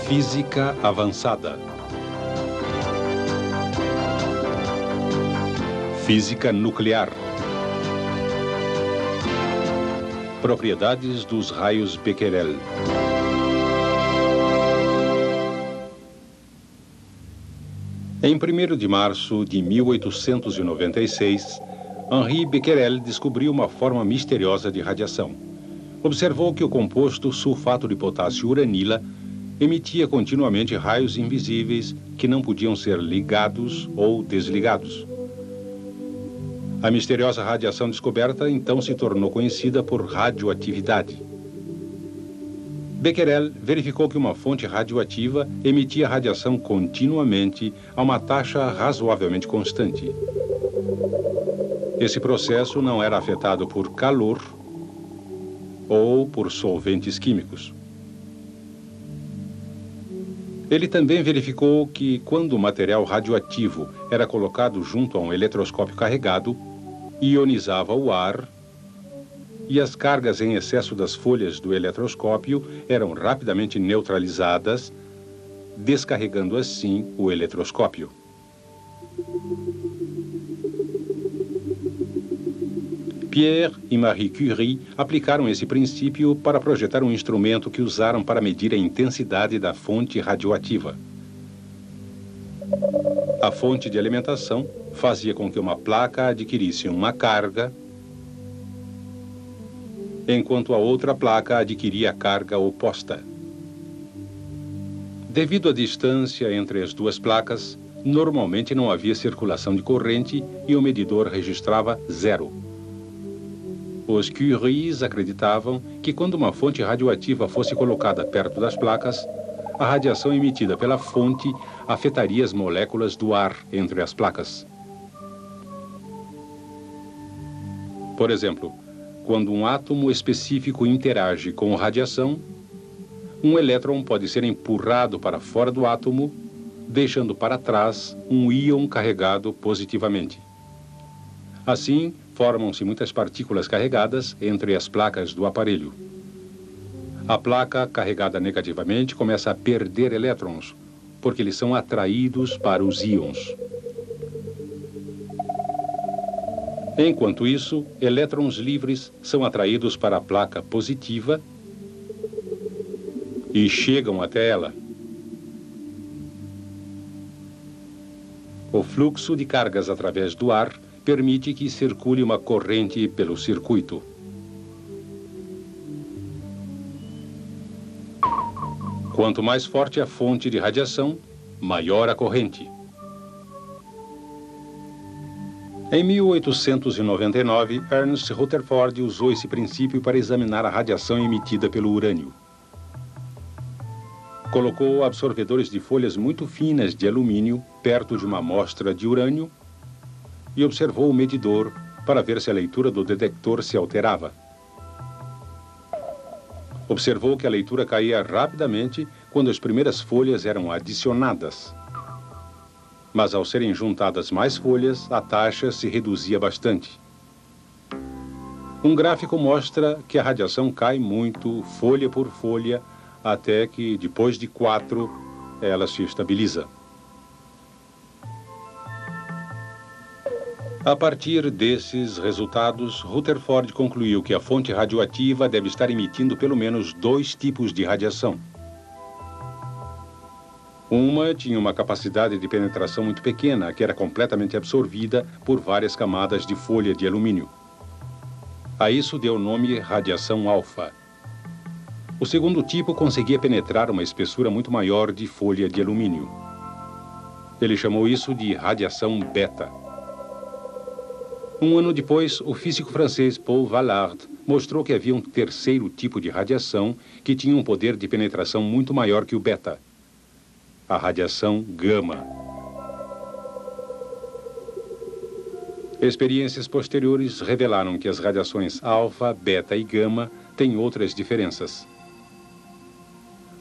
Física avançada. Física nuclear. Propriedades dos raios Becquerel. Em 1º de março de 1896, Henri Becquerel descobriu uma forma misteriosa de radiação. Observou que o composto sulfato de potássio uranila emitia continuamente raios invisíveis que não podiam ser ligados ou desligados. A misteriosa radiação descoberta então se tornou conhecida por radioatividade. Becquerel verificou que uma fonte radioativa emitia radiação continuamente a uma taxa razoavelmente constante. Esse processo não era afetado por calor ou por solventes químicos. Ele também verificou que, quando o material radioativo era colocado junto a um eletroscópio carregado, ionizava o ar e as cargas em excesso das folhas do eletroscópio eram rapidamente neutralizadas, descarregando assim o eletroscópio. Pierre e Marie Curie aplicaram esse princípio para projetar um instrumento que usaram para medir a intensidade da fonte radioativa. A fonte de alimentação fazia com que uma placa adquirisse uma carga, enquanto a outra placa adquiria a carga oposta. Devido à distância entre as duas placas, normalmente não havia circulação de corrente e o medidor registrava 0. Os Curies acreditavam que quando uma fonte radioativa fosse colocada perto das placas, a radiação emitida pela fonte afetaria as moléculas do ar entre as placas. Por exemplo, quando um átomo específico interage com radiação, um elétron pode ser empurrado para fora do átomo, deixando para trás um íon carregado positivamente. Assim, formam-se muitas partículas carregadas entre as placas do aparelho. A placa carregada negativamente começa a perder elétrons, porque eles são atraídos para os íons. Enquanto isso, elétrons livres são atraídos para a placa positiva e chegam até ela. O fluxo de cargas através do ar permite que circule uma corrente pelo circuito. Quanto mais forte a fonte de radiação, maior a corrente. Em 1899, Ernst Rutherford usou esse princípio para examinar a radiação emitida pelo urânio. Colocou absorvedores de folhas muito finas de alumínio perto de uma amostra de urânio e observou o medidor para ver se a leitura do detector se alterava. Observou que a leitura caía rapidamente quando as primeiras folhas eram adicionadas. Mas ao serem juntadas mais folhas, a taxa se reduzia bastante. Um gráfico mostra que a radiação cai muito, folha por folha, até que, depois de 4, ela se estabiliza. A partir desses resultados, Rutherford concluiu que a fonte radioativa deve estar emitindo pelo menos 2 tipos de radiação. Uma tinha uma capacidade de penetração muito pequena, que era completamente absorvida por várias camadas de folha de alumínio. A isso deu o nome radiação alfa. O segundo tipo conseguia penetrar uma espessura muito maior de folha de alumínio. Ele chamou isso de radiação beta. Um ano depois, o físico francês Paul Vallard mostrou que havia um terceiro tipo de radiação que tinha um poder de penetração muito maior que o beta, a radiação gama. Experiências posteriores revelaram que as radiações alfa, beta e gama têm outras diferenças.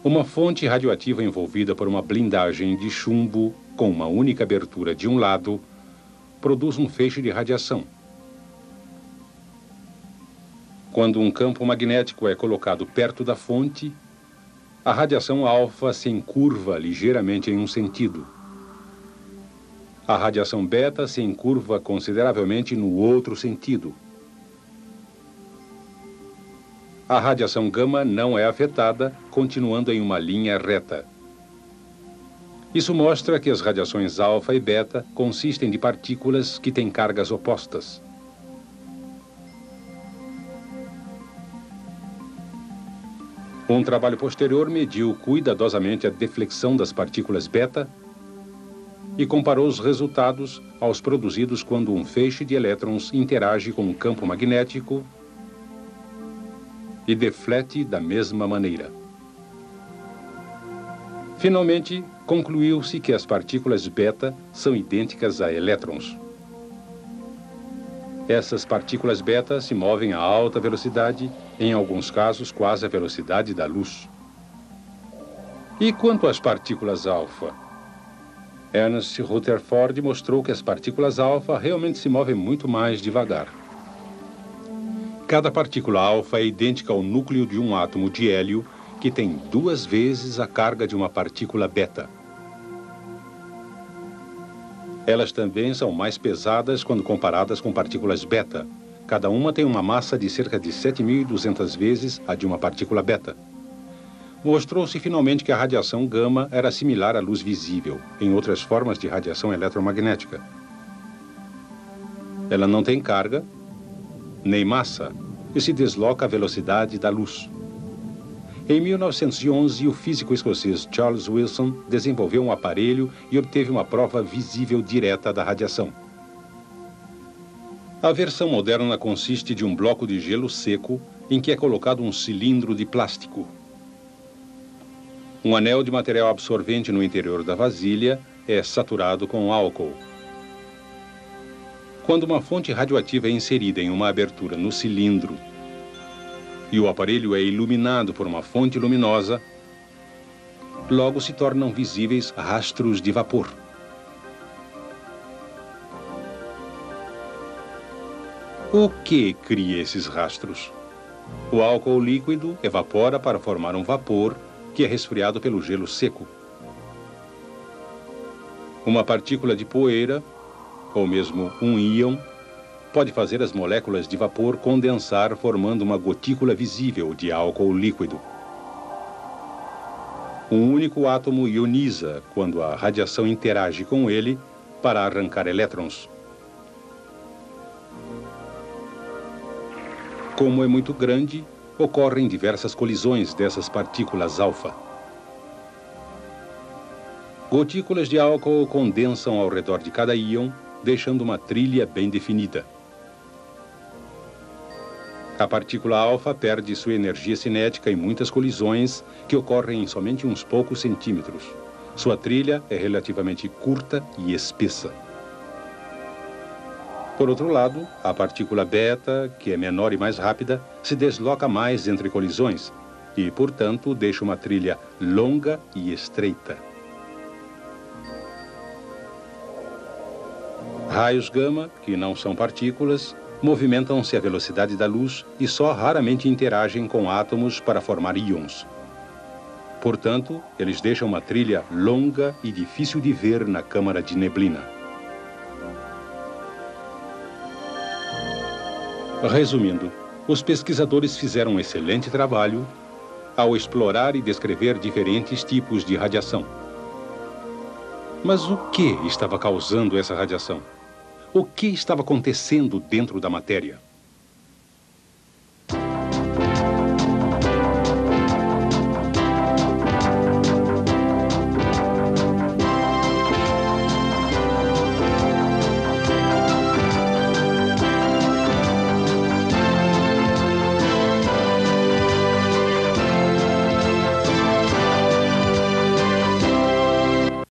Uma fonte radioativa envolvida por uma blindagem de chumbo com uma única abertura de um lado produz um feixe de radiação. Quando um campo magnético é colocado perto da fonte, A radiação alfa se encurva ligeiramente em um sentido. A radiação beta se encurva consideravelmente no outro sentido. A radiação gama não é afetada, continuando em uma linha reta. Isso mostra que as radiações alfa e beta consistem de partículas que têm cargas opostas. Um trabalho posterior mediu cuidadosamente a deflexão das partículas beta e comparou os resultados aos produzidos quando um feixe de elétrons interage com um campo magnético e deflete da mesma maneira. Finalmente, concluiu-se que as partículas beta são idênticas a elétrons. Essas partículas beta se movem a alta velocidade, em alguns casos quase a velocidade da luz. E quanto às partículas alfa? Ernst Rutherford mostrou que as partículas alfa realmente se movem muito mais devagar. Cada partícula alfa é idêntica ao núcleo de um átomo de hélio, que tem 2 vezes a carga de uma partícula beta. Elas também são mais pesadas quando comparadas com partículas beta. Cada uma tem uma massa de cerca de 7.200 vezes a de uma partícula beta. Mostrou-se finalmente que a radiação gama era similar à luz visível, em outras formas de radiação eletromagnética. Ela não tem carga, nem massa, e se desloca à velocidade da luz. Em 1911, o físico escocês Charles Wilson desenvolveu um aparelho e obteve uma prova visível direta da radiação. A versão moderna consiste de um bloco de gelo seco em que é colocado um cilindro de plástico. Um anel de material absorvente no interior da vasilha é saturado com álcool. Quando uma fonte radioativa é inserida em uma abertura no cilindro e o aparelho é iluminado por uma fonte luminosa, logo se tornam visíveis rastros de vapor. O que cria esses rastros? O álcool líquido evapora para formar um vapor que é resfriado pelo gelo seco. Uma partícula de poeira, ou mesmo um íon, pode fazer as moléculas de vapor condensar, formando uma gotícula visível de álcool líquido. Um único átomo ioniza quando a radiação interage com ele para arrancar elétrons. Como é muito grande, ocorrem diversas colisões dessas partículas alfa. Gotículas de álcool condensam ao redor de cada íon, deixando uma trilha bem definida. A partícula alfa perde sua energia cinética em muitas colisões que ocorrem em somente uns poucos centímetros. Sua trilha é relativamente curta e espessa. Por outro lado, a partícula beta, que é menor e mais rápida, se desloca mais entre colisões e, portanto, deixa uma trilha longa e estreita. Raios gama, que não são partículas, movimentam-se à velocidade da luz e só raramente interagem com átomos para formar íons. Portanto, eles deixam uma trilha longa e difícil de ver na câmara de neblina. Resumindo, os pesquisadores fizeram um excelente trabalho ao explorar e descrever diferentes tipos de radiação. Mas o que estava causando essa radiação? O que estava acontecendo dentro da matéria?